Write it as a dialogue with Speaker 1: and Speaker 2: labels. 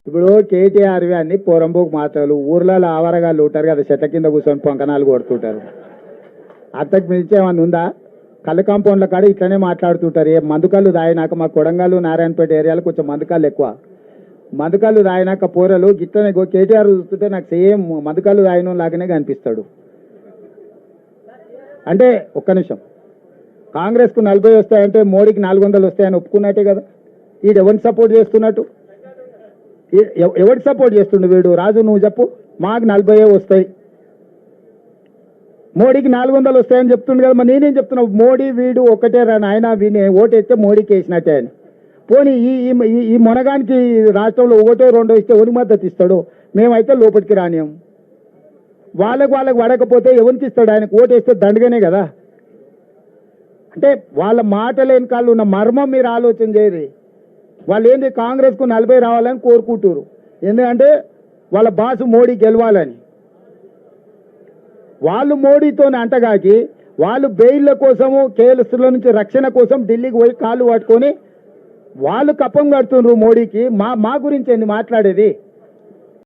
Speaker 1: ఇప్పుడు కేటీఆర్ అన్ని పోరంబోకు మాటలు, ఊర్లలో ఆవరగాళ్ళు ఉంటారు కదా, చెట్ల కింద కూర్చొని పొంకనాలు కొడుతుంటారు. అంతకు మించి ఏమన్నా ఉందా? కళ్ళు కాంపౌండ్ల కాడ ఇట్లనే మాట్లాడుతుంటారు. ఏ మందుకళ్ళు తాగినాక మా కొడంగల్ నారాయణపేట ఏరియాలో కొంచెం మందుకళ్ళు ఎక్కువ. మందుకళ్ళు తాగినాక పోరలు గిట్లనే కేటీఆర్ చూస్తుంటే నాకు సేమ్ మందుకళ్ళు తాగిన లాగానే కనిపిస్తాడు. అంటే ఒక్క నిమిషం, కాంగ్రెస్కు 40 వస్తాయంటే మోడీకి 400 వస్తాయని ఒప్పుకున్నట్టే కదా. వీడు ఎవరిని సపోర్ట్ చేస్తున్నట్టు? ఎవరికి సపోర్ట్ చేస్తుండు వీడు? రాజు నువ్వు చెప్పు. మాకు 40 వస్తాయి, మోడీకి 400 వస్తాయని చెప్తుండు కదా. మరి నేనేం చెప్తున్నావు? మోడీ వీడు ఒకటే రాని ఆయన, వీని ఓటేస్తే మోడీకి వేసినట్టే అని. పోనీ ఈ మొనగానికి రాష్ట్రంలో 1, 2 ఇస్తే ఎవరికి మద్దతు ఇస్తాడు? మేమైతే లోపలికి రానియం. వాళ్ళకు పడకపోతే ఎవరికి ఇస్తాడు? ఆయనకు ఓటేస్తే దండగానే కదా. అంటే వాళ్ళ మాటలు వెనకాల ఉన్న మర్మం మీరు ఆలోచన చేయరు. వాళ్ళు ఏంది కాంగ్రెస్కు 40 రావాలని కోరుకుంటారు. ఎందుకంటే వాళ్ళ బాసు మోడీ గెలవాలని. వాళ్ళు మోడీతోనే అంటగాకి వాళ్ళు బెయిల్ల కోసము, కేసుల నుంచి రక్షణ కోసం ఢిల్లీకి పోయి కాళ్ళు పట్టుకొని వాళ్ళు కప్పం కడుతున్నారు మోడీకి. మా గురించి ఏంది మాట్లాడేది?